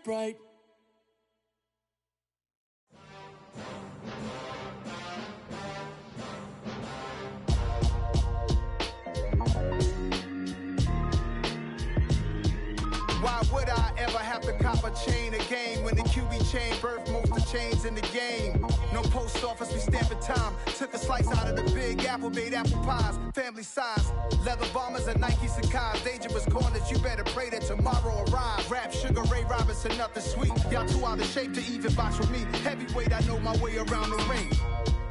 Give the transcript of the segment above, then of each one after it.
bright. Why would I ever have to cop a chain again when the QB chain birthed most of the chains in the game? No post office, we stamping time. Took a slice out of the big apple, made apple pies, family size. Leather bombers and Nike Sacai's. Dangerous corners, you better pray that tomorrow arrives. Rap, Sugar Ray Robinson, nothing sweet. Y'all too out of shape to even box with me. Heavyweight, I know my way around the ring.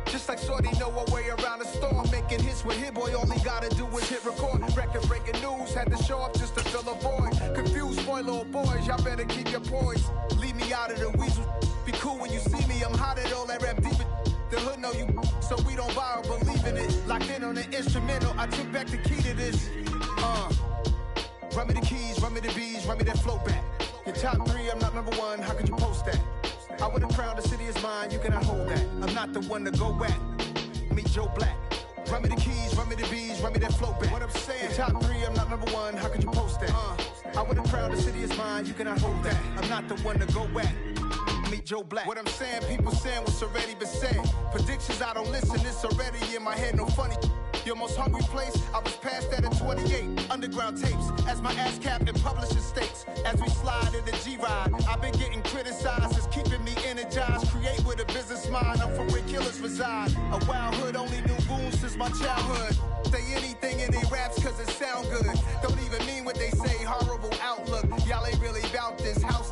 Just like Shorty know her way around the storm. Making hits with Hit Boy, all he gotta do is hit record. Record breaking news, had to show up just to fill a void. Confused boy, little boys, y'all better keep your poise. Leave me out of the weasel. Be cool when you see me, I'm hot at all that rap deep. The hood know you, so we don't buy or believe in it. Locked in on the instrumental, I took back the key to this. Run me the keys, run me the bees, run me that flow back. Your top three, I'm not number one, how could you post that? I would have crowned the city is mine, you cannot hold that. I'm not the one to go back. Meet Joe Black. Run me the keys, run me the bees, run me that flow back. What I'm saying, your top three, I'm not number one, how could you post that? I would have crowned the city is mine, you cannot hold that. I'm not the one to go back. Meet Joe Black. What I'm saying, people saying what's already been said. Predictions, I don't listen, it's already in my head, no funny. Your most hungry place, I was past that at 28. Underground tapes, as my ass cap in publishing states. As we slide in the G-Ride, I've been getting criticized, it's keeping me energized. Create with a business mind, I'm from where killers reside. A wild hood, only knew goons since my childhood. Say anything in they raps cause it sound good. Don't even mean what they say, horrible outlook. Y'all ain't really about this house.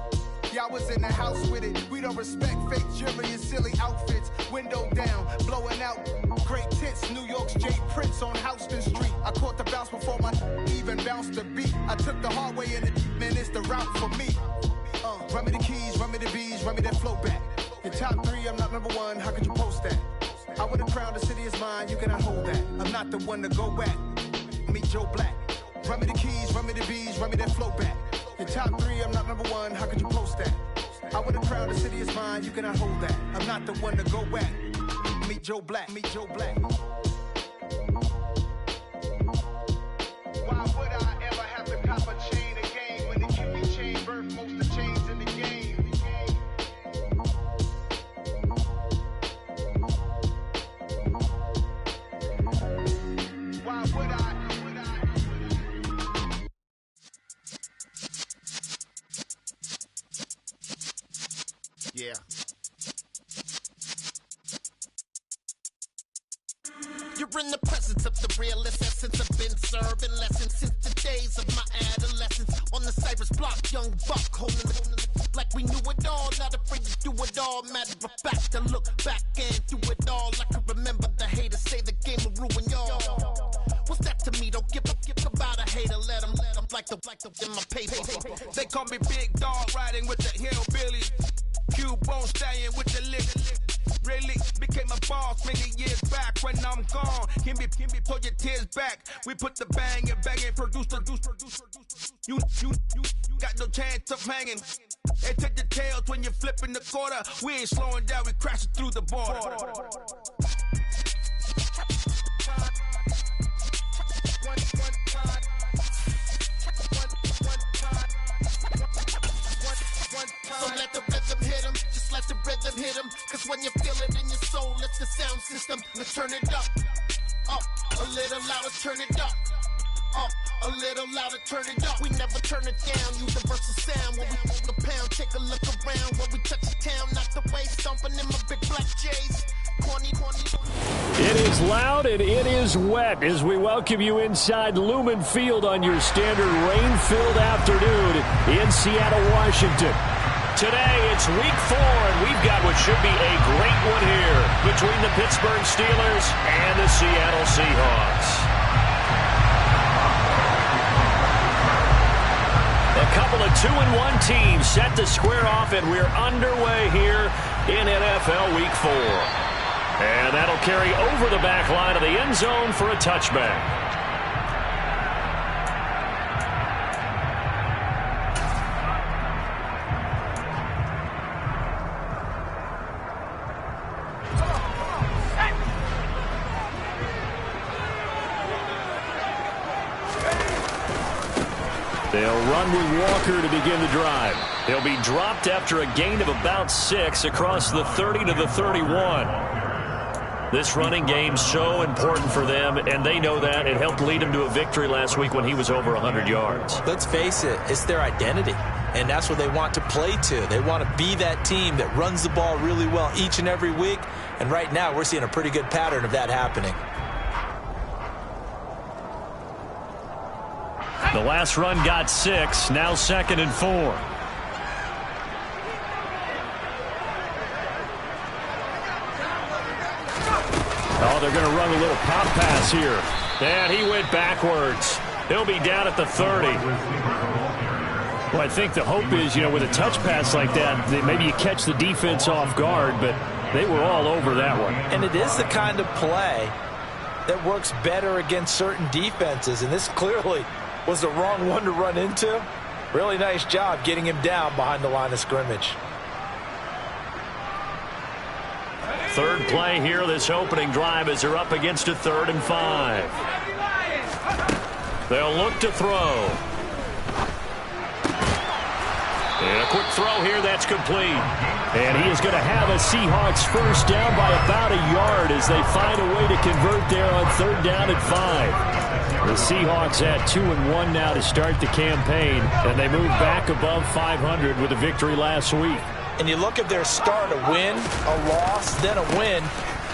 Y'all was in the house with it. We don't respect fake jewelry and silly outfits. Window down, blowing out great tits. New York's J. Prince on Houston Street. I caught the bounce before my even bounced the beat. I took the hard way in it, man, it's the route for me. Run me the keys, run me the bees, run me that flow back. Your top three, I'm not number one, how could you post that? I would have crowned the city is mine, you cannot hold that. I'm not the one to go back. Meet Joe Black. Run me the keys, run me the bees, run me that flow back. Your top three, I'm not number one, how could you post that? I would have crowned the city is mine, you cannot hold that. I'm not the one to go back. Meet Joe Black, meet Joe Black. Why would I ever have to cop a chain again when the QB chain birthed most of the chains in the game? Why would I? Yeah. You're in the presence of the realest essence. I've been serving lessons since the days of my adolescence. On the Cypress block, young buck holding the like we knew it all. Not afraid to do it all. Matter of fact, I look back and do it all. I can remember the haters say the game will ruin y'all. What's that to me? Don't give about a hater. Let them like the in my paper. They call me Big Dog, riding with the hillbilly. Q-Bone stallion with the lick. Really became a boss many years back. When I'm gone, can be pull your tears back. We put the bang and produce. You got no chance of hanging. And take the tails when you're flipping the quarter. We ain't slowing down, we crashing through the border. So let the rhythm hit him, just let the rhythm hit him. Cause when you feel it in your soul, it's the sound system. Let's turn it up, a little louder, turn it up. A little louder, turn it up. We never turn it down, universal sound. When we move the pound, take a look around. When we touch the town, not the way, stomping in my big black J's. Corny. It is loud and it is wet as we welcome you inside Lumen Field on your standard rain-filled afternoon in Seattle, Washington. Today, it's week 4, and we've got what should be a great one here between the Pittsburgh Steelers and the Seattle Seahawks. A couple of 2-1 teams set to square off, and we're underway here in NFL Week 4. And that'll carry over the back line of the end zone for a touchback. They'll They'll run with Walker to begin the drive. He'll be dropped after a gain of about 6 across the 30 to the 31. This running game's so important for them, and they know that. It helped lead them to a victory last week when he was over 100 yards. Let's face it, it's their identity, and that's what they want to play to. They want to be that team that runs the ball really well each and every week, and right now we're seeing a pretty good pattern of that happening. The last run got 6, now 2nd and 4. Oh, they're going to run a little pop pass here. And he went backwards. He'll be down at the 30. Well, I think the hope is, with a touch pass like that, maybe you catch the defense off guard, but they were all over that one. And it is the kind of play that works better against certain defenses, and this clearly was the wrong one to run into. Really nice job getting him down behind the line of scrimmage. Third play here, this opening drive, as they're up against a 3rd and 5. They'll look to throw. And a quick throw here, that's complete. And he is going to have a Seahawks first down by about a yard as they find a way to convert there on 3rd down and 5. The Seahawks at 2-1 now to start the campaign, and they move back above 500 with a victory last week. And you look at their start, a win, a loss, then a win.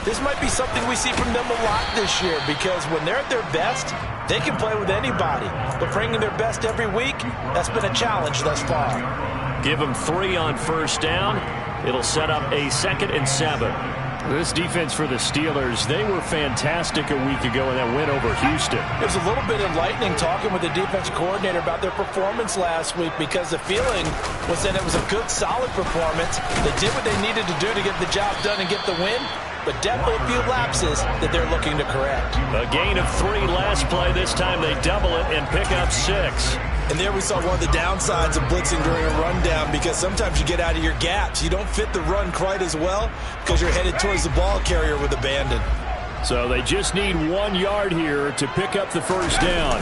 This might be something we see from them a lot this year, because when they're at their best, they can play with anybody. But bringing their best every week, that's been a challenge thus far. Give them 3 on first down. It'll set up a 2nd and 7. This defense for the Steelers, they were fantastic a week ago in that win over Houston. It was a little bit enlightening talking with the defense coordinator about their performance last week, because the feeling was that it was a good, solid performance. They did what they needed to do to get the job done and get the win, but definitely a few lapses that they're looking to correct. A gain of 3 last play. This time they double it and pick up 6. And there we saw one of the downsides of blitzing during a rundown, because sometimes you get out of your gaps. You don't fit the run quite as well because you're headed towards the ball carrier with abandon. So they just need 1 yard here to pick up the first down.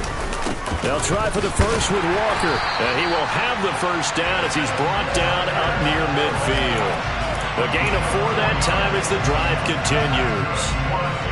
They'll try for the first with Walker. And he will have the first down as he's brought down up near midfield. A gain of 4 that time as the drive continues.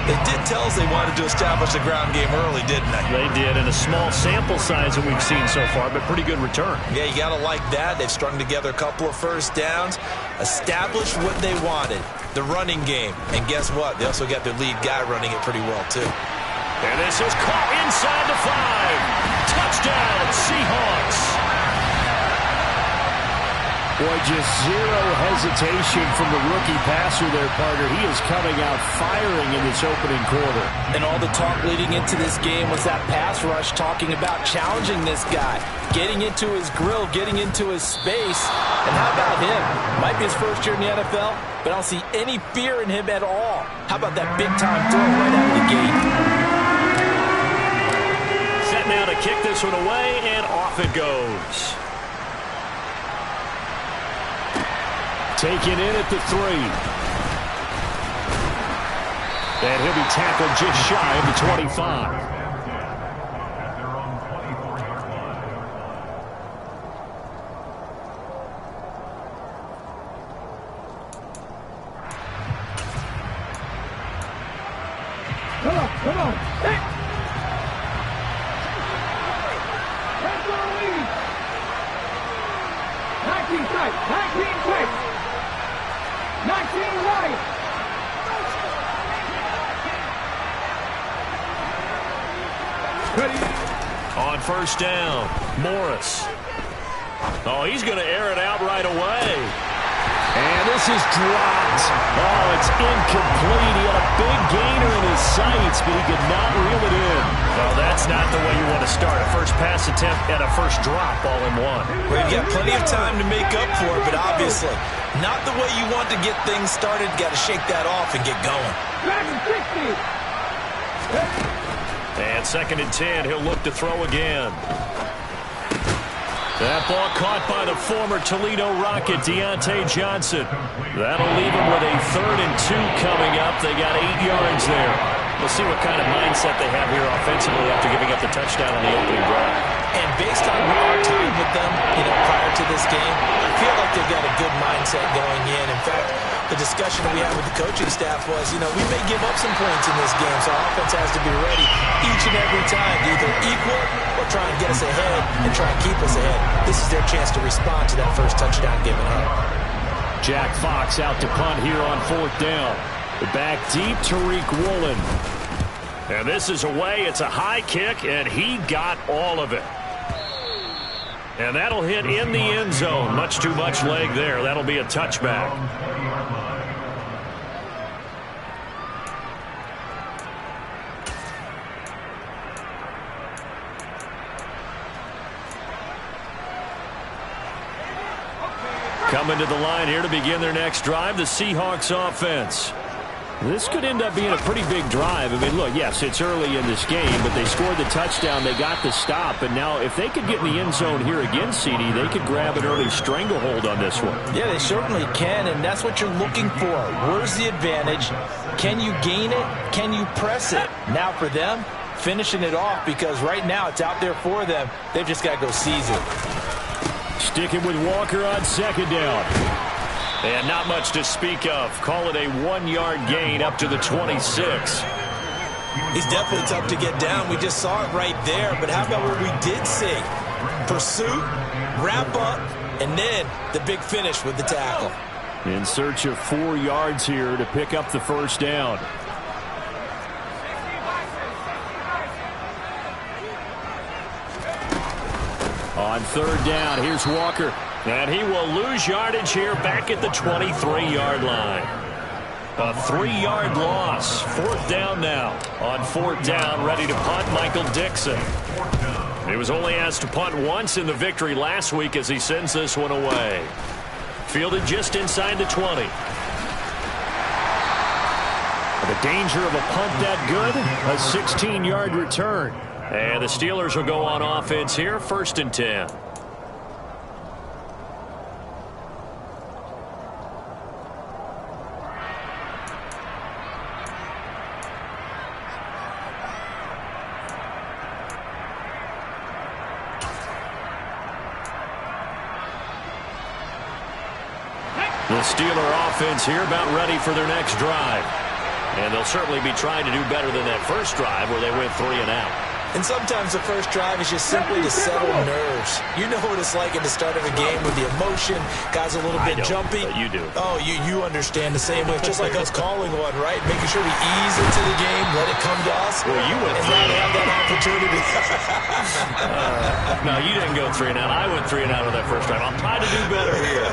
They did tell us they wanted to establish the ground game early, didn't they? They did, in a small sample size that we've seen so far, but pretty good return. Yeah, you got to like that. They've strung together a couple of first downs, established what they wanted, the running game. And guess what? They also got their lead guy running it pretty well, too. And this is caught inside the 5. Touchdown, Seahawks. Boy, just zero hesitation from the rookie passer there, partner. He is coming out firing in this opening quarter. And all the talk leading into this game was that pass rush, talking about challenging this guy, getting into his grill, getting into his space. And how about him? Might be his first year in the NFL, but I don't see any fear in him at all. How about that big-time throw right out of the gate? Set now to kick this one away, and off it goes. Taken in at the 3. And he'll be tackled just shy of the 25. Come on. Hey. Let's go, lead. 19 tight. 19 tight. 19 right. On first down, Morris. Oh, he's going to air it out right away. And this is dropped. Oh, it's incomplete. He had a big gainer in his sights, but he could not reel it in. Well, that's not the way you want to start. A first pass attempt and a first drop all in one. Well, you've got plenty of time to make up for it, but obviously not the way you want to get things started. Got to shake that off and get going. And 2nd and 10, he'll look to throw again. That ball caught by the former Toledo Rocket, Deontay Johnson. That'll leave him with a 3rd and 2 coming up. They got 8 yards there. We'll see what kind of mindset they have here offensively after giving up the touchdown on the opening drive. And based on our time with them, prior to this game, I feel like they've got a good mindset going in. In fact, the discussion that we had with the coaching staff was, we may give up some points in this game, so our offense has to be ready each and every time to either equal or try and get us ahead and try and keep us ahead. This is their chance to respond to that first touchdown given up. Jack Fox out to punt here on 4th down. Back deep, Tariq Woolen. And this is away. It's a high kick, and he got all of it. And that'll hit in the end zone. Much too much leg there. That'll be a touchback. Coming to the line here to begin their next drive, the Seahawks offense. This could end up being a pretty big drive. I mean, look, yes, it's early in this game, but they scored the touchdown. They got the stop. And now if they could get in the end zone here again, CD, they could grab an early stranglehold on this one. Yeah, they certainly can, and that's what you're looking for. Where's the advantage? Can you gain it? Can you press it? Now for them, finishing it off, because right now it's out there for them. They've just got to go seize it. Sticking with Walker on 2nd down. And not much to speak of. Call it a 1-yard gain up to the 26. He's definitely tough to get down. We just saw it right there. But how about what we did see? Pursuit, wrap up, and then the big finish with the tackle. In search of 4 yards here to pick up the first down. On 3rd down, here's Walker. And he will lose yardage here back at the 23-yard line. A 3-yard loss. 4th down now. On 4th down, ready to punt, Michael Dixon. He was only asked to punt once in the victory last week as he sends this one away. Fielded just inside the 20. The danger of a punt that good, a 16-yard return. And the Steelers will go on offense here, 1st and 10. The Steeler offense here about ready for their next drive. And they'll certainly be trying to do better than that first drive where they went 3 and out. And sometimes the first drive is just simply to settle nerves. You know what it's like at the start of a game with the emotion, guys a little bit jumpy. You do. Oh, you understand the same way. It's just like us calling one, right? Making sure we ease into the game, let it come to us. Well, you went and now they have that opportunity. No, you didn't go 3 and out. I went 3 and out on that first drive. I'll try to do better here.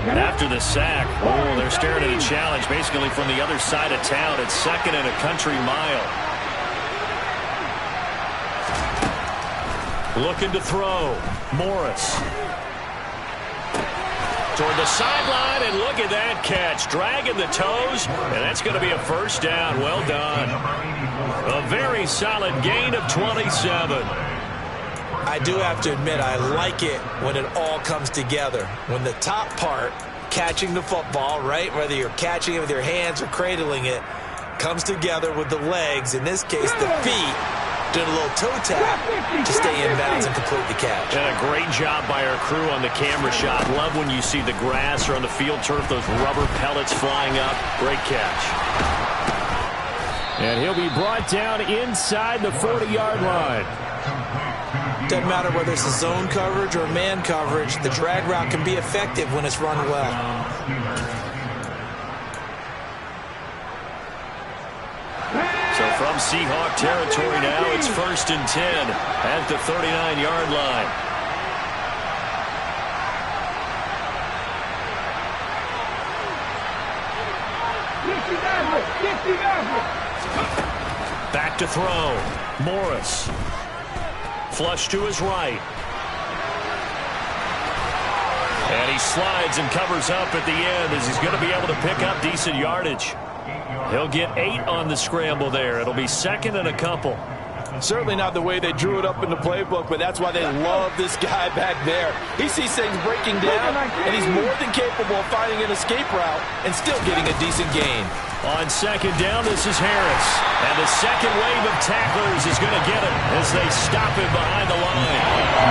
After the sack, they're staring at a challenge basically from the other side of town. It's 2nd and a country mile. Looking to throw. Morris. Toward the sideline, and look at that catch. Dragging the toes, and that's going to be a first down. Well done. A very solid gain of 27. I do have to admit, I like it when it all comes together. When the top part, catching the football, right, whether you're catching it with your hands or cradling it, comes together with the legs, in this case the feet, doing a little toe tap to stay in bounds and complete the catch. And a great job by our crew on the camera shot. Love when you see the grass or on the field turf, those rubber pellets flying up. Great catch. And he'll be brought down inside the 40-yard line. Doesn't matter whether it's a zone coverage or man coverage, the drag route can be effective when it's run well. So from Seahawk territory now, it's 1st and 10 at the 39-yard line. Back to throw. Morris. Flush to his right. And he slides and covers up at the end as he's going to be able to pick up decent yardage. He'll get 8 on the scramble there. It'll be second and a couple. Certainly not the way they drew it up in the playbook, but that's why they love this guy back there. He sees things breaking down, and he's more than capable of finding an escape route and still getting a decent gain. On second down, this is Harris. And the second wave of tacklers is going to get him as they stop him behind the line.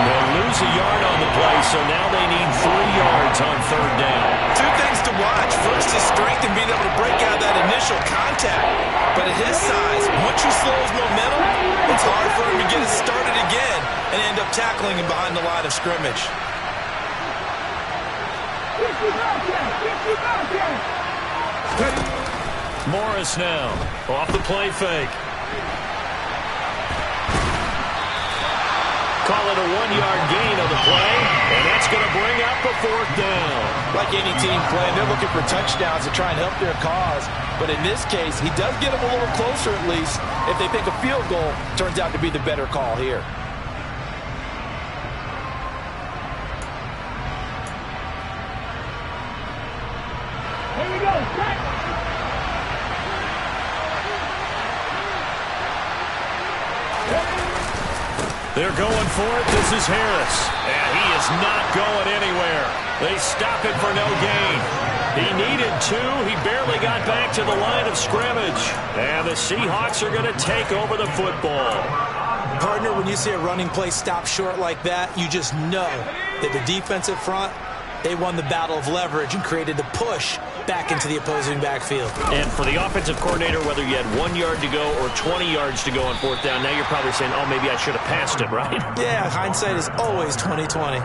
They'll lose a yard on the play, so now they need 3 yards on third down. 2 things to watch. First, his strength in being able to break out that initial contact. But at his size, once you slow his momentum, it's hard for him to get it started again and end up tackling him behind the line of scrimmage. Morris now, off the play fake. Call it a 1-yard gain on the play, and that's going to bring up a 4th down. Like any team playing, they're looking for touchdowns to try and help their cause. But in this case, he does get them a little closer at least if they think a field goal turns out to be the better call here. Here we go. Set. They're going for it. This is Harris. And he is not going anywhere. They stop it for no gain. He needed 2. He barely got back to the line of scrimmage. And the Seahawks are going to take over the football. Partner, when you see a running play stop short like that, you just know that the defensive front, they won the battle of leverage and created the push back into the opposing backfield. And for the offensive coordinator, whether you had 1 yard to go or 20 yards to go on 4th down, now you're probably saying, oh, maybe I should have passed it, right? Yeah, hindsight is always 20/20.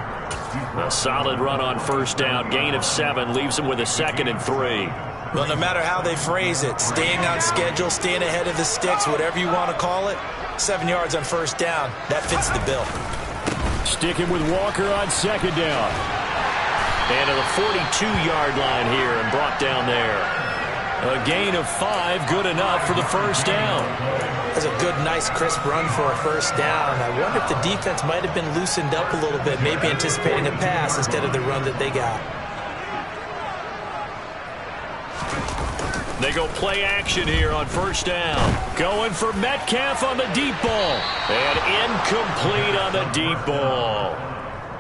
A solid run on 1st down. Gain of 7 leaves him with a 2nd and 3. Well, no matter how they phrase it, staying on schedule, staying ahead of the sticks, whatever you want to call it, 7 yards on 1st down, that fits the bill. Sticking with Walker on 2nd down. And to the 42-yard line here and brought down there. A gain of 5, good enough for the 1st down. That's a good, nice, crisp run for a 1st down. I wonder if the defense might have been loosened up a little bit, maybe anticipating a pass instead of the run that they got. They go play action here on 1st down. Going for Metcalf on the deep ball. And incomplete on the deep ball.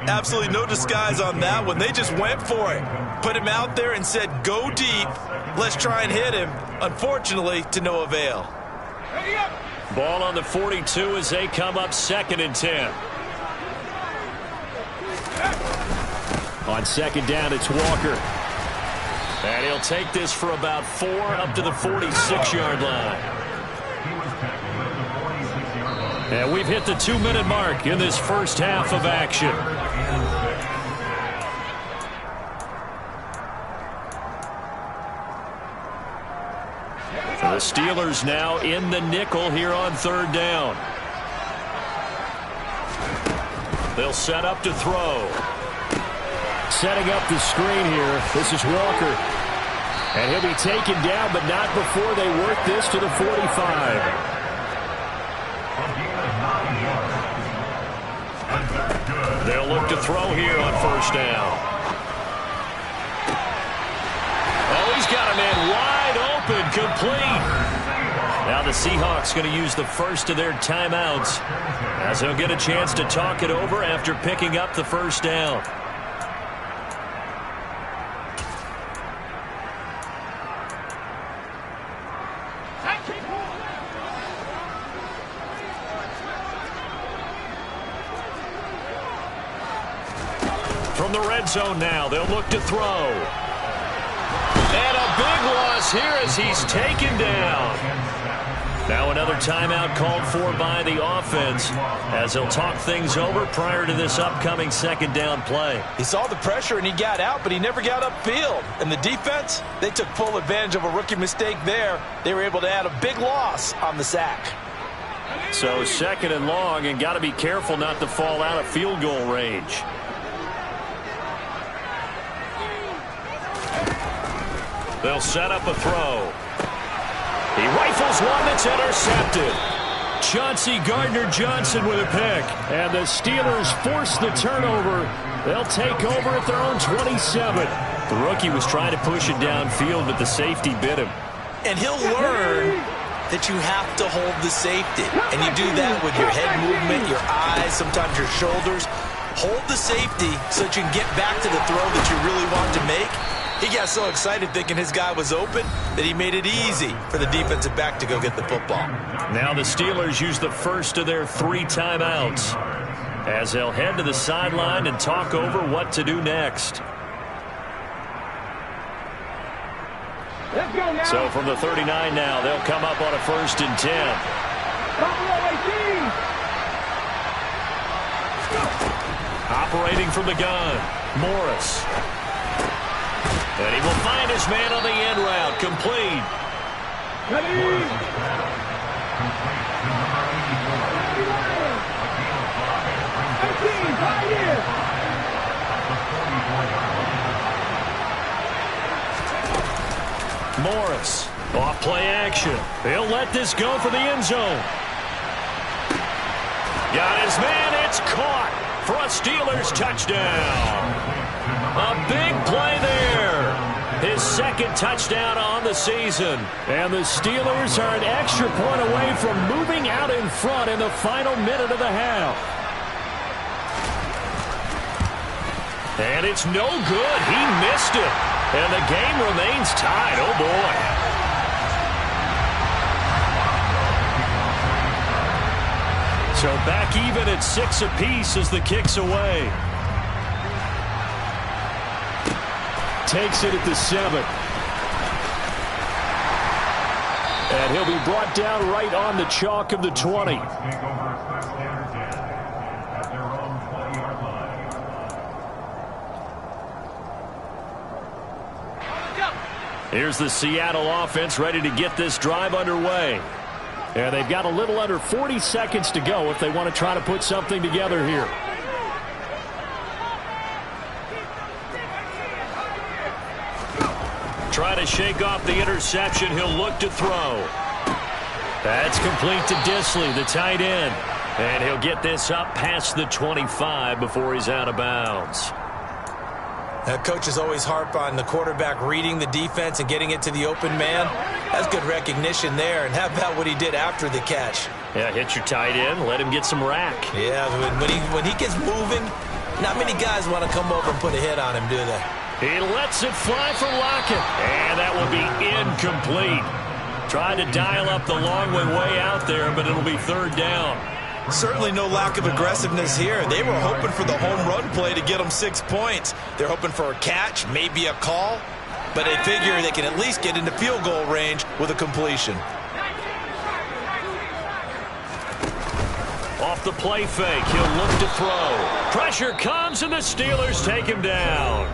Absolutely no disguise on that one. They just went for it. Put him out there and said, go deep. Let's try and hit him. Unfortunately, to no avail. Ball on the 42 as they come up 2nd and 10. On 2nd down, it's Walker. And he'll take this for about 4 up to the 46-yard line. And we've hit the 2-minute mark in this first half of action. The Steelers now in the nickel here on 3rd down. They'll set up to throw. Setting up the screen here. This is Walker. And he'll be taken down, but not before they work this to the 45. They'll look to throw here on 1st down. Oh, he's got a man wide open, complete. Now the Seahawks going to use the first of their timeouts as they'll get a chance to talk it over after picking up the 1st down. From the red zone now, they'll look to throw. And a big loss here as he's taken down. Now another timeout called for by the offense as they'll talk things over prior to this upcoming 2nd down play. He saw the pressure and he got out, but he never got upfield. And the defense, they took full advantage of a rookie mistake there. They were able to add a big loss on the sack. So 2nd and long, and got to be careful not to fall out of field goal range. They'll set up a throw. He rifles one that's intercepted. Chauncey Gardner-Johnson with a pick. And the Steelers force the turnover. They'll take over at their own 27. The rookie was trying to push it downfield, but the safety bit him. And he'll learn that you have to hold the safety. And you do that with your head movement, your eyes, sometimes your shoulders. Hold the safety so that you can get back to the throw that you really want to make. He got so excited thinking his guy was open that he made it easy for the defensive back to go get the football. Now the Steelers use the first of their 3 timeouts as they'll head to the sideline and talk over what to do next. Let's go now. So from the 39 now, they'll come up on a 1st and 10. Operating from the gun, Morris. And he will find his man on the end route, complete. Morris, off play action. He'll let this go for the end zone. Got his man, it's caught for a Steelers touchdown. A big play there. His 2nd touchdown on the season. And the Steelers are an extra point away from moving out in front in the final minute of the half. And it's no good. He missed it. And the game remains tied. Oh, boy. So back even at 6 apiece as the kick's away. Takes it at the 7. And he'll be brought down right on the chalk of the 20. Here's the Seattle offense ready to get this drive underway. And they've got a little under 40 seconds to go if they want to try to put something together here. Try to shake off the interception. He'll look to throw. That's complete to Disley, the tight end. And he'll get this up past the 25 before he's out of bounds. Coaches always harp on the quarterback reading the defense and getting it to the open man. That's good recognition there. And how about what he did after the catch? Yeah, hit your tight end, let him get some rack. Yeah, when he gets moving, not many guys want to come over and put a hit on him, do they? He lets it fly for Lockett. And that will be incomplete. Tried to dial up the long way out there, but it'll be 3rd down. Certainly no lack of aggressiveness here. They were hoping for the home run play to get them 6 points. They're hoping for a catch, maybe a call, but they figure they can at least get into field goal range with a completion. Off the play fake, he'll look to throw. Pressure comes and the Steelers take him down.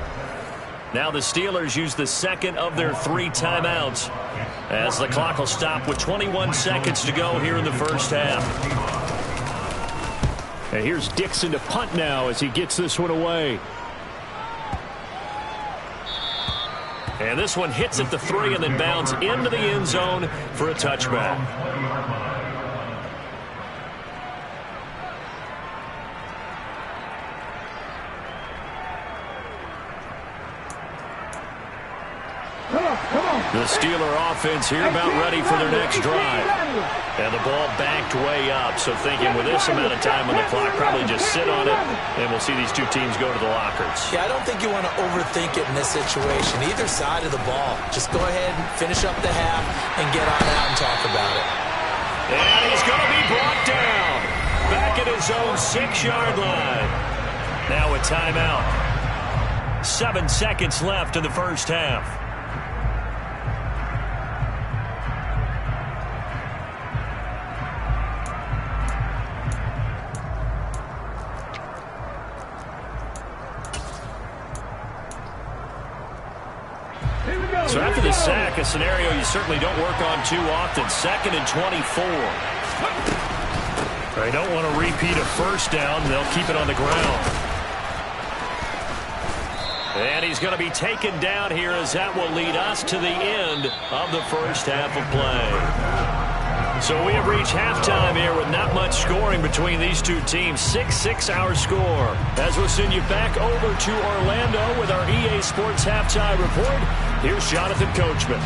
Now the Steelers use the 2nd of their 3 timeouts as the clock will stop with 21 seconds to go here in the first half. And here's Dixon to punt now as he gets this one away. And this one hits at the 3 and then bounds into the end zone for a touchback. The Steeler offense here about ready for their next drive. And the ball backed way up, so thinking with this amount of time on the clock, probably just sit on it, and we'll see these two teams go to the lockers. Yeah, I don't think you want to overthink it in this situation. Either side of the ball. Just go ahead and finish up the half and get on out and talk about it. And he's going to be brought down. Back at his own 6-yard line. Now a timeout. 7 seconds left in the first half. So after the sack, a scenario you certainly don't work on too often. 2nd and 24. They don't want to repeat a first down. They'll keep it on the ground. And he's going to be taken down here as that will lead us to the end of the first half of play. So we have reached halftime here with not much scoring between these two teams. 6-6 our score. As we'll send you back over to Orlando with our EA Sports Halftime Report, here's Jonathan Coachman.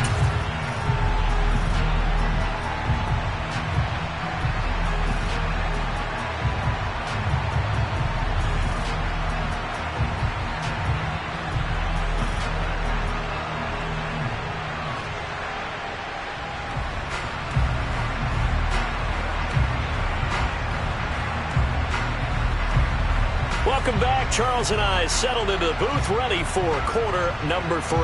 Welcome back. Charles and I settled into the booth, ready for quarter number 3.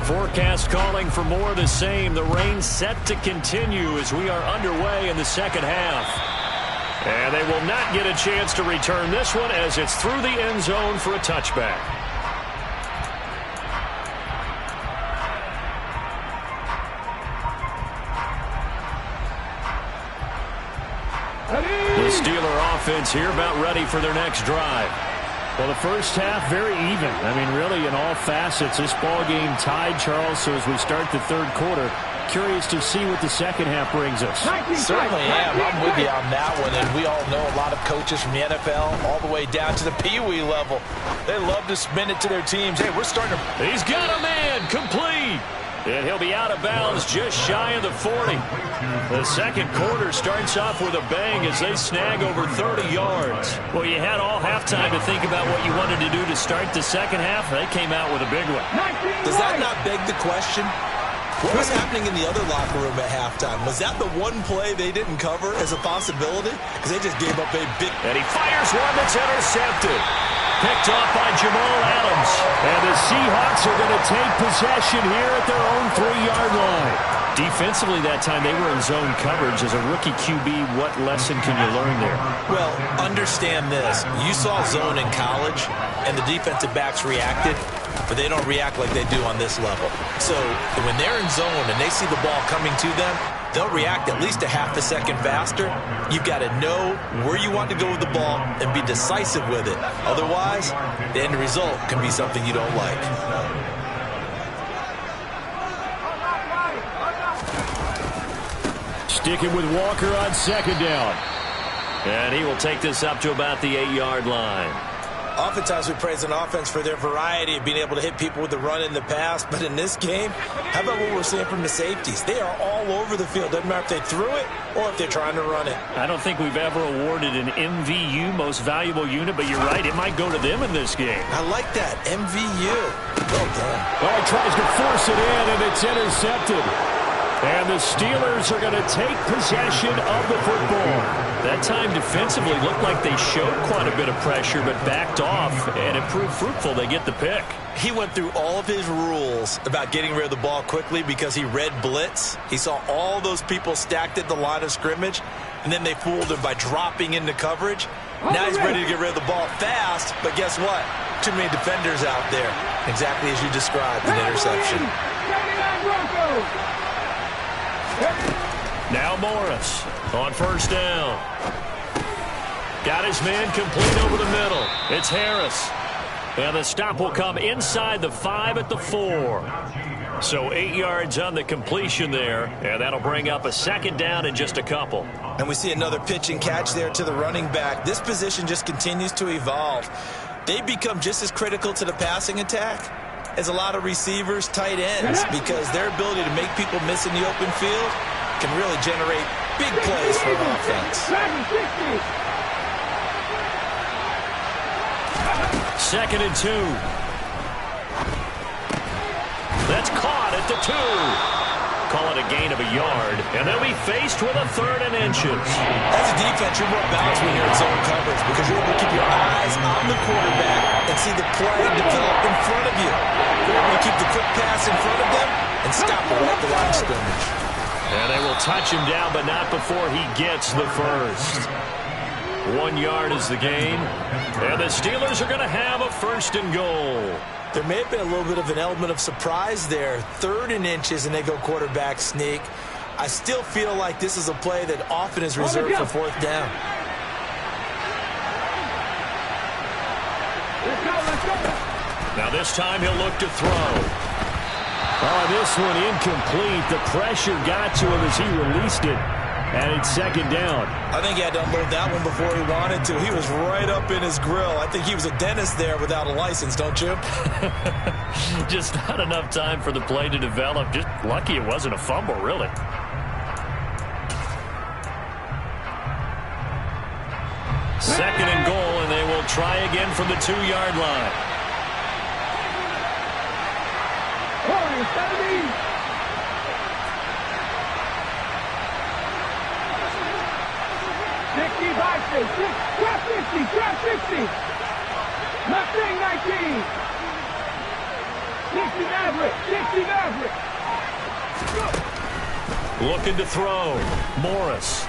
Forecast calling for more of the same. The rain set to continue as we are underway in the second half. And they will not get a chance to return this one as it's through the end zone for a touchback. The Steeler offense here about ready for their next drive. Well, the first half, very even. I mean, really, in all facets, this ball game tied, Charles. So as we start the third quarter, curious to see what the second half brings us. Certainly am. I'm with you on that one. And we all know a lot of coaches from the NFL all the way down to the Pee-wee level. They love to spin it to their teams. Hey, we're starting to... He's got a man complete. And he'll be out of bounds just shy of the 40. The second quarter starts off with a bang as they snag over 30 yards. Well, you had all halftime to think about what you wanted to do to start the second half. They came out with a big one. Does that not beg the question? What was happening in the other locker room at halftime? Was that the one play they didn't cover as a possibility? Because they just gave up a big... And he fires one that's intercepted. Picked off by Jamal Adams. And the Seahawks are going to take possession here at their own 3-yard line. Defensively that time, they were in zone coverage. As a rookie QB, what lesson can you learn there? Well, understand this. You saw zone in college, and the defensive backs reacted, but they don't react like they do on this level. So when they're in zone and they see the ball coming to them, they'll react at least a half a second faster. You've got to know where you want to go with the ball and be decisive with it. Otherwise, the end result can be something you don't like. Sticking with Walker on second down. And he will take this up to about the 8-yard line. Oftentimes we praise an offense for their variety of being able to hit people with the run in the pass. But in this game, how about what we're seeing from the safeties? They are all over the field. Doesn't matter if they threw it or if they're trying to run it. I don't think we've ever awarded an MVU, most valuable unit, but you're right, it might go to them in this game. I like that, MVU. Well done. Well, he tries to force it in, and it's intercepted. And the Steelers are going to take possession of the football. That time defensively looked like they showed quite a bit of pressure, but backed off, and it proved fruitful. They get the pick. He went through all of his rules about getting rid of the ball quickly because he read blitz. He saw all those people stacked at the line of scrimmage, and then they fooled him by dropping into coverage. Now he's ready to get rid of the ball fast, but guess what? Too many defenders out there. Exactly as you described, an interception. Now Morris on first down. Got his man complete over the middle. It's Harris. And the stop will come inside the 5 at the 4. So 8 yards on the completion there. And that'll bring up a second down in just a couple. And we see another pitch and catch there to the running back. This position just continues to evolve. They become just as critical to the passing attack as a lot of receivers, tight ends, because their ability to make people miss in the open field can really generate big plays for an offense. Second and 2. That's caught at the 2. Call it a gain of a yard, and they'll be faced with a 3rd and inches. As a defense, you're more balanced when you're in zone coverage because you're able to keep your eyes on the quarterback and see the play develop in front of you. You're able to keep the quick pass in front of them and stop it right at the line of scrimmage. And they will touch him down, but not before he gets the first. 1 yard is the gain, and the Steelers are going to have a 1st and goal. There may have been a little bit of an element of surprise there. 3rd and inches, and they go quarterback sneak. I still feel like this is a play that often is reserved for fourth down. Now this time he'll look to throw. Oh, this one incomplete. The pressure got to him as he released it. And it's second down. I think he had to unload that one before he wanted to. He was right up in his grill. I think he was a dentist there without a license, don't you? Just not enough time for the play to develop. Just lucky it wasn't a fumble, really. Second and goal, and they will try again from the 2-yard line. 60. Mustang 19. 60 Maverick. Looking to throw. Morris.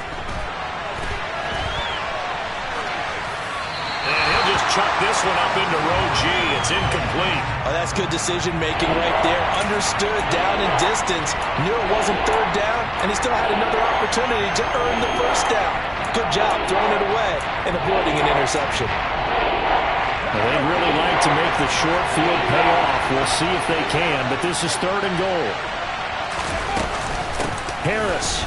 And he'll just chuck this one up into row G. It's incomplete. Oh, that's good decision-making right there. Understood down in distance. Knew it wasn't third down, and he still had another opportunity to earn the first down. Good job throwing it away and avoiding an interception. Well, they'd really like to make the short field pay off. We'll see if they can, but this is third and goal. Harris.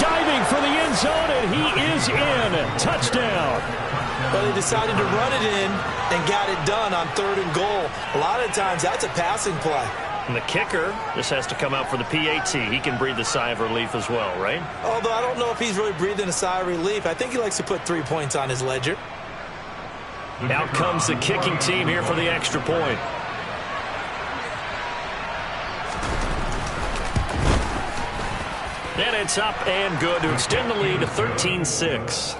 Diving for the end zone, and he is in. Touchdown. Well, they decided to run it in and got it done on third and goal. A lot of times, that's a passing play. And the kicker just has to come out for the PAT. He can breathe a sigh of relief as well, right? Although I don't know if he's really breathing a sigh of relief. I think he likes to put 3 points on his ledger. Out comes the kicking team here for the extra point. And it's up and good to extend the lead to 13-6.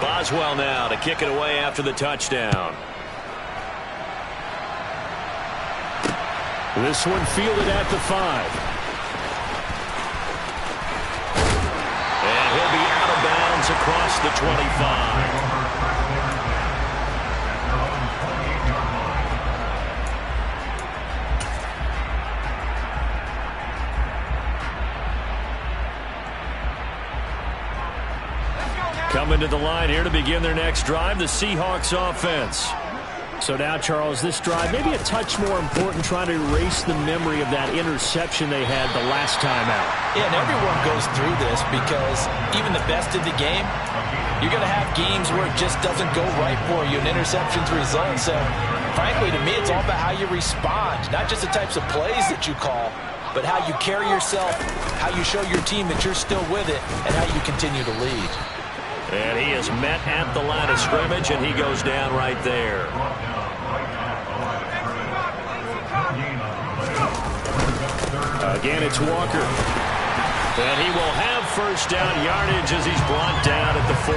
Boswell now to kick it away after the touchdown. This one fielded at the 5. And he'll be out of bounds across the 25. Coming to the line here to begin their next drive, the Seahawks offense. So now, Charles, this drive maybe a touch more important, trying to erase the memory of that interception they had the last time out. Yeah, and everyone goes through this because even the best in the game, you're going to have games where it just doesn't go right for you, and interceptions result. So, frankly, to me, it's all about how you respond, not just the types of plays that you call, but how you carry yourself, how you show your team that you're still with it, and how you continue to lead. And he is met at the line of scrimmage, and he goes down right there. Again, it's Walker. And he will have first down yardage as he's brought down at the 41.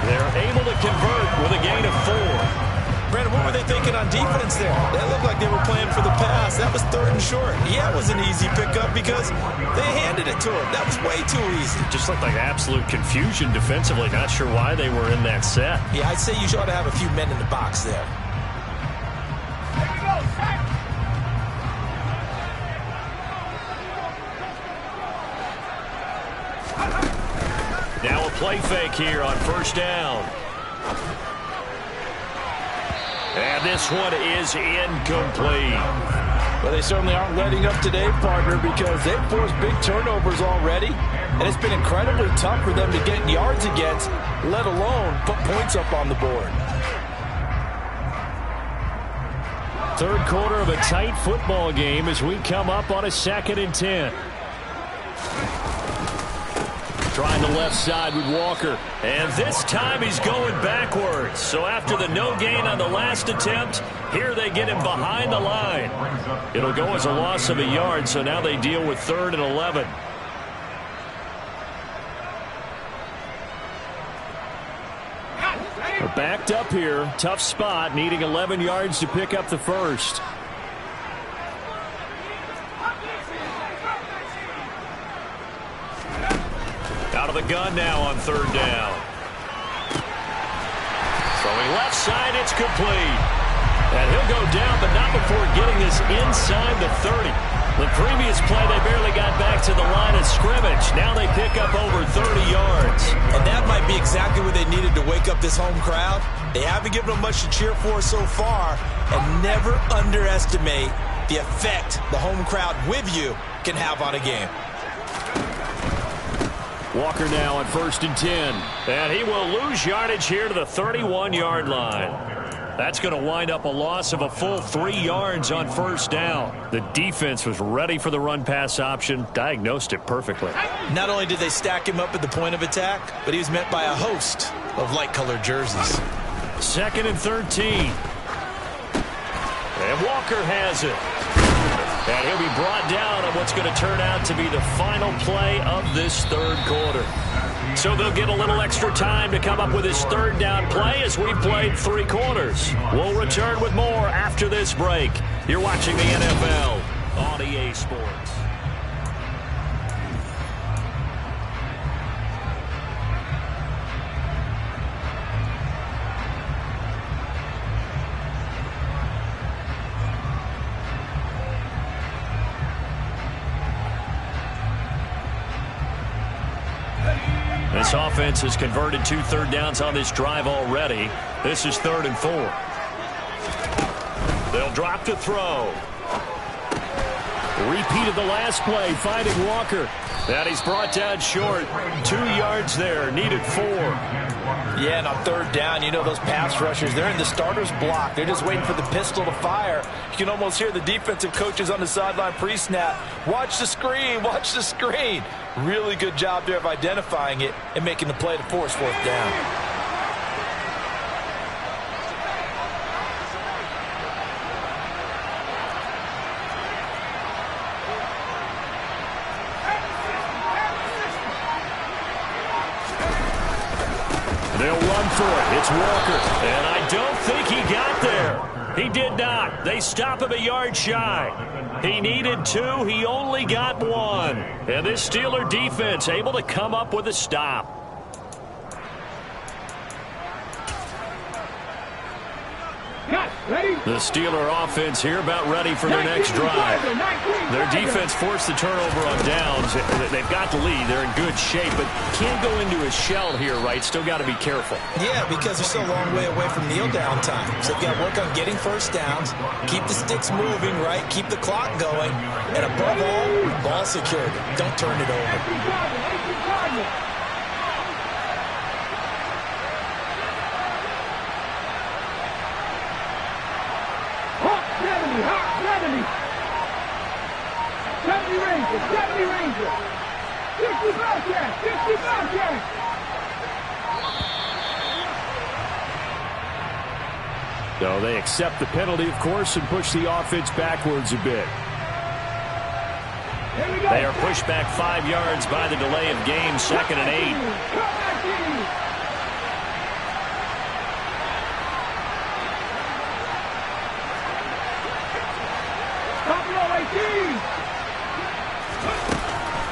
They're able to convert with a gain of 4. Brandon, what were they thinking on defense there? That looked like they were playing for the pass. That was third and short. Yeah, it was an easy pickup because they handed it to him. That was way too easy. Just looked like absolute confusion defensively. Not sure why they were in that set. Yeah, I'd say you ought to have a few men in the box there. Now a play fake here on first down. And this one is incomplete. Well, they certainly aren't letting up today, partner, because they've forced big turnovers already, and it's been incredibly tough for them to get yards against, let alone put points up on the board. Third quarter of a tight football game as we come up on a 2nd and 10. Trying the left side with Walker. And this time he's going backwards. So after the no gain on the last attempt, here they get him behind the line. It'll go as a loss of a yard, so now they deal with 3rd and 11. They're backed up here. Tough spot, needing 11 yards to pick up the first. Out of the gun now on 3rd down. Throwing left side, it's complete. And he'll go down, but not before getting this inside the 30. The previous play, they barely got back to the line of scrimmage. Now they pick up over 30 yards. And that might be exactly what they needed to wake up this home crowd. They haven't given them much to cheer for so far. And never underestimate the effect the home crowd with you can have on a game. Walker now on 1st and 10. And he will lose yardage here to the 31-yard line. That's going to wind up a loss of a full 3 yards on 1st down. The defense was ready for the run-pass option, diagnosed it perfectly. Not only did they stack him up at the point of attack, but he was met by a host of light-colored jerseys. 2nd and 13. And Walker has it. And he'll be brought down on what's going to turn out to be the final play of this 3rd quarter. So they'll get a little extra time to come up with his 3rd down play as we've played 3 quarters. We'll return with more after this break. You're watching the NFL on EA Sports. This offense has converted 2 third downs on this drive already. This is 3rd and 4. They'll drop to throw. Repeat of the last play, finding Walker. And he's brought down short. 2 yards there, needed 4. Yeah, and on 3rd down, you know those pass rushers, they're in the starter's block. They're just waiting for the pistol to fire. You can almost hear the defensive coaches on the sideline pre-snap. Watch the screen, watch the screen. Really good job there of identifying it and making the play to force 4th down. They'll run for it. It's Walker. And I don't think he got there. He did not. They stop him a yard shy. He needed 2. He only got 1. And this Steeler defense able to come up with a stop. The Steeler offense here about ready for their next drive. Their defense forced the turnover on downs. They've got the lead. They're in good shape, but can't go into a shell here, right? Still got to be careful. Yeah, because they're still a long way away from kneel down time. So they've got to work on getting 1st downs, keep the sticks moving, right? Keep the clock going. And above all, ball security. Don't turn it over. So they accept the penalty, of course, and push the offense backwards a bit. They are pushed back 5 yards by the delay of game, 2nd and 8.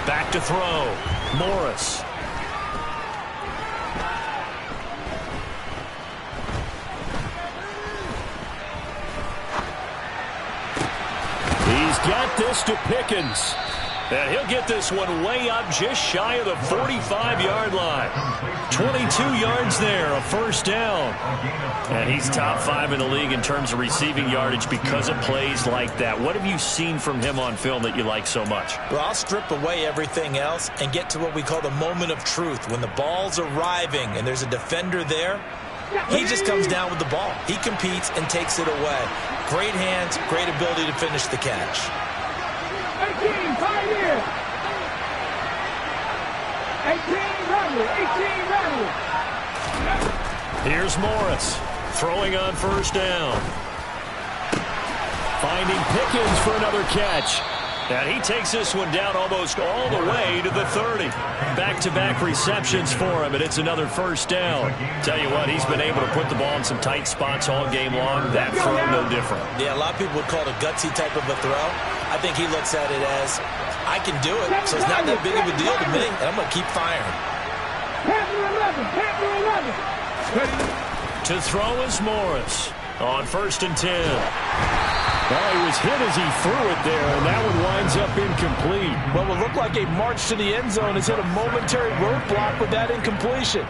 Back to throw. Morris. He's got this to Pickens. And he'll get this one way up just shy of the 45-yard line. 22 yards there, a 1st down. And he's top 5 in the league in terms of receiving yardage because of plays like that. What have you seen from him on film that you like so much? Well, I'll strip away everything else and get to what we call the moment of truth. When the ball's arriving and there's a defender there, he just comes down with the ball. He competes and takes it away. Great hands, great ability to finish the catch. 18, Pioneer. 18, Rebel. 18, Rebel. Here's Morris throwing on 1st down. Finding Pickens for another catch. And he takes this one down almost all the way to the 30. Back-to-back receptions for him, and it's another 1st down. Tell you what, he's been able to put the ball in some tight spots all game long. That throw, no different. Yeah, a lot of people would call it a gutsy type of a throw. I think he looks at it as, I can do it, so it's not that big of a deal to me, and I'm going to keep firing. Panther 11, Panther 11. To throw is Morris. On 1st and 10. Well, he was hit as he threw it there, and that one winds up incomplete. What will look like a march to the end zone has hit a momentary roadblock with that incompletion.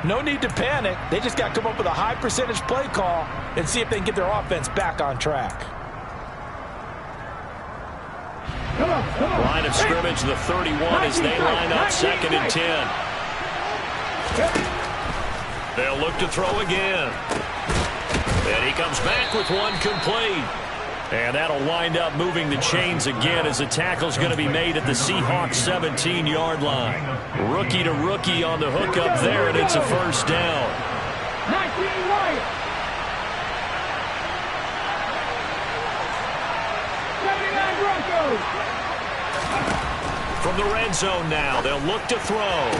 No need to panic. They just got to come up with a high percentage play call and see if they can get their offense back on track. Line of scrimmage, the 31 as they line up 2nd and 10. They'll look to throw again. And he comes back with one complete. And that'll wind up moving the chains again as the tackle's going to be made at the Seahawks 17-yard line. Rookie to rookie on the hook up there, and it's a first down. 19 Wyatt. 79 Broncos. From the red zone now, they'll look to throw.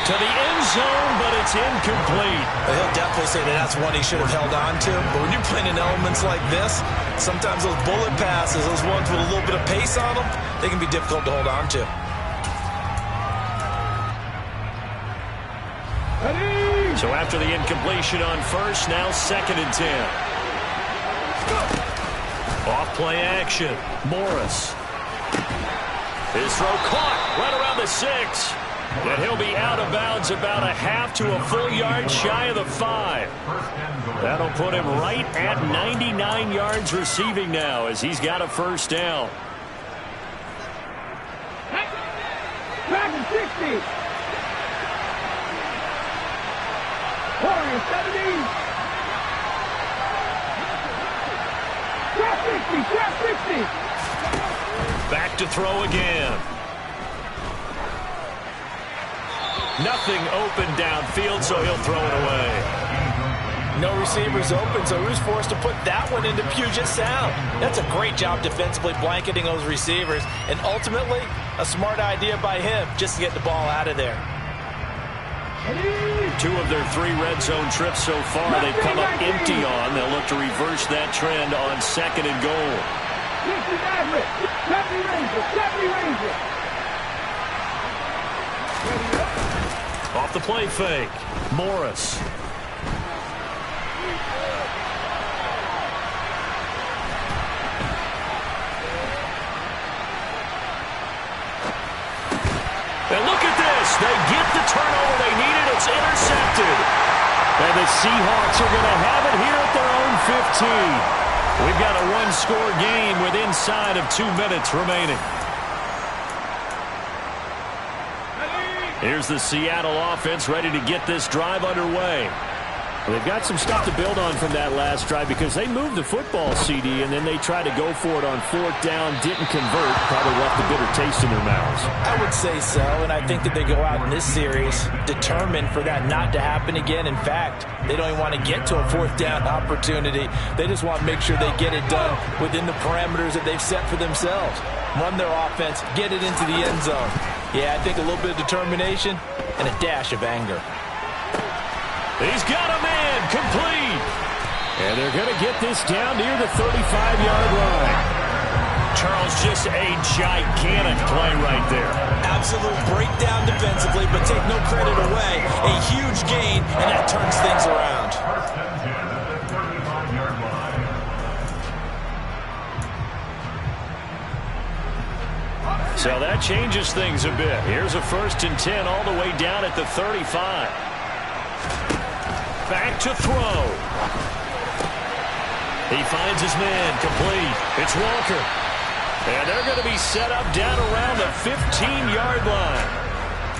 To the end zone, but it's incomplete. He'll definitely say that that's one he should have held on to. But when you're playing in elements like this, sometimes those bullet passes, those ones with a little bit of pace on them, they can be difficult to hold on to. So after the incompletion on first, now 2nd and 10. Off play action. Morris. His throw caught right around the 6. And he'll be out of bounds about a half to a full yard shy of the 5. That'll put him right at 99 yards receiving now as he's got a first down. Back to 60. Warriors 70. Trap 60. Back to throw again. Nothing open downfield, so he'll throw it away. No receivers open, so who's forced to put that one into Puget Sound? That's a great job defensively blanketing those receivers, and ultimately, a smart idea by him just to get the ball out of there. 2 of their 3 red zone trips so far they've come up empty on. They'll look to reverse that trend on 2nd and goal. Off the play fake. Morris. And look at this. They get the turnover they needed. It's intercepted. And the Seahawks are going to have it here at their own 15. We've got a one-score game with inside of 2 minutes remaining. Here's the Seattle offense ready to get this drive underway. Well, they've got some stuff to build on from that last drive because they moved the football, CD, and then they tried to go for it on 4th down, didn't convert, probably left a bitter taste in their mouths. I would say so, and I think that they go out in this series determined for that not to happen again. In fact, they don't even want to get to a 4th down opportunity. They just want to make sure they get it done within the parameters that they've set for themselves. Run their offense, get it into the end zone. Yeah, I think a little bit of determination and a dash of anger. He's got a man complete. And they're going to get this down near the 35-yard line. Charles, just a gigantic play right there. Absolute breakdown defensively, but take no credit away. A huge gain, and that turns things around. So that changes things a bit. Here's a 1st and 10 all the way down at the 35. Back to throw. He finds his man complete. It's Walker. And they're going to be set up down around the 15-yard line.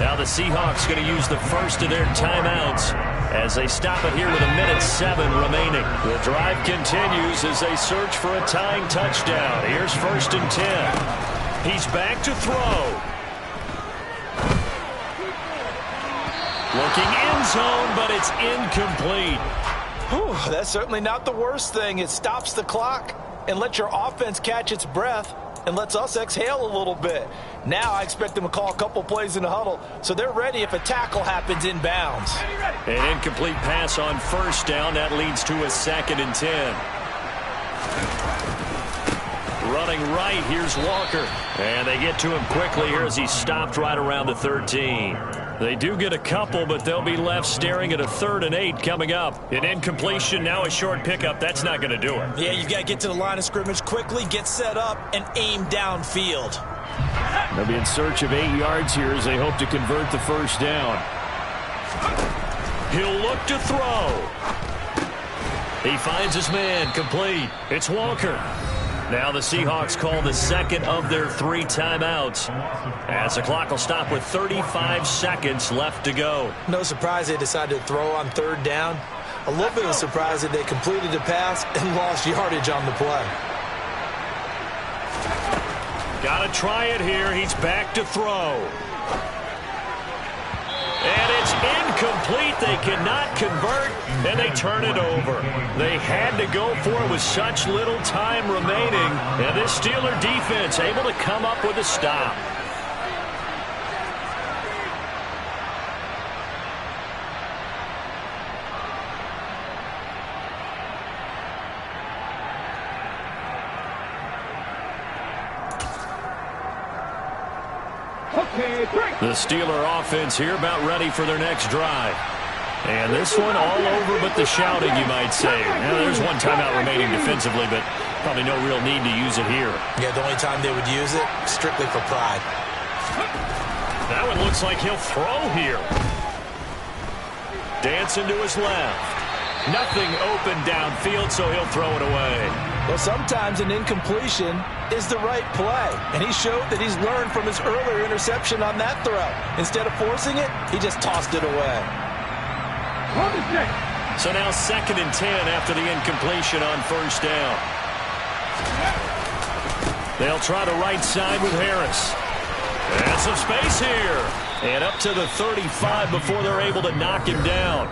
Now the Seahawks going to use the first of their timeouts as they stop it here with 1:07 remaining. The drive continues as they search for a tying touchdown. Here's 1st and 10. He's back to throw. Looking end zone, but it's incomplete. Whew, that's certainly not the worst thing. It stops the clock and lets your offense catch its breath and lets us exhale a little bit. Now I expect them to call a couple plays in the huddle, so they're ready if a tackle happens inbounds. An incomplete pass on 1st down. That leads to a 2nd and 10. Running right, here's Walker. And they get to him quickly here as he stopped right around the 13. They do get a couple, but they'll be left staring at a 3rd and 8 coming up. An incompletion, now a short pickup. That's not going to do it. Yeah, you've got to get to the line of scrimmage quickly, get set up, and aim downfield. They'll be in search of 8 yards here as they hope to convert the first down. He'll look to throw. He finds his man, complete. It's Walker. Now the Seahawks call the second of their 3 timeouts, as the clock will stop with 35 seconds left to go. No surprise they decided to throw on 3rd down. A little bit of a surprise that they completed the pass and lost yardage on the play. Got to try it here. He's back to throw. And it's incomplete. They cannot convert, and they turn it over. They had to go for it with such little time remaining, and this Steeler defense able to come up with a stop. The Steeler offense here about ready for their next drive. And this one all over but the shouting, you might say. Now, there's one timeout remaining defensively, but probably no real need to use it here. Yeah, the only time they would use it, strictly for pride. That one looks like he'll throw here. Dancing to his left. Nothing open downfield, so he'll throw it away. Well, sometimes an incompletion is the right play, and he showed that he's learned from his earlier interception on that throw. Instead of forcing it, he just tossed it away. So now 2nd and 10 after the incompletion on 1st down. They'll try the right side with Harris. And some space here. And up to the 35 before they're able to knock him down.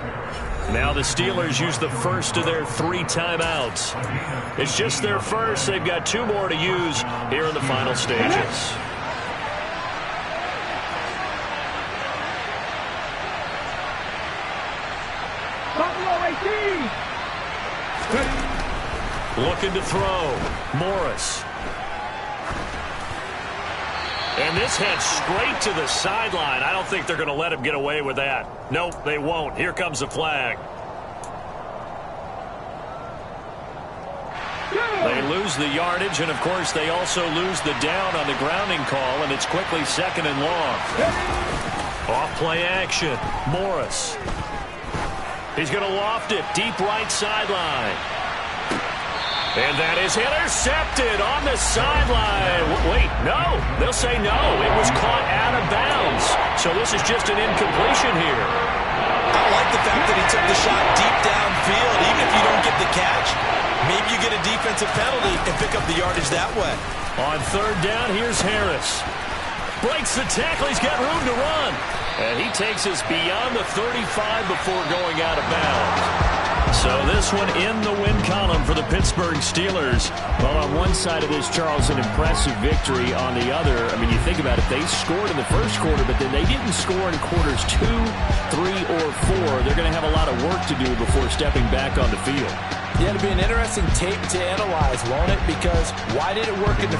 Now the Steelers use the first of their 3 timeouts. It's just their first. They've got 2 more to use here in the final stages. Looking to throw. Morris. And this heads straight to the sideline. I don't think they're going to let him get away with that. Nope, they won't. Here comes the flag. They lose the yardage, and, of course, they also lose the down on the grounding call, and it's quickly 2nd and long. Off-play action. Morris. He's going to loft it. Deep right sideline. And that is intercepted on the sideline. Wait, no. They'll say no. It was caught out of bounds. So this is just an incompletion here. I like the fact that he took the shot deep downfield. Even if you don't get the catch, maybe you get a defensive penalty and pick up the yardage that way. On 3rd down, here's Harris. Breaks the tackle. He's got room to run. And he takes us beyond the 35 before going out of bounds. So this one in the win column for the Pittsburgh Steelers. Well, on one side of this, Charles, an impressive victory. On the other, I mean, you think about it, they scored in the first quarter, but then they didn't score in quarters 2, 3, or 4. They're going to have a lot of work to do before stepping back on the field. Yeah, it'll be an interesting tape to analyze, won't it? Because why did it work in the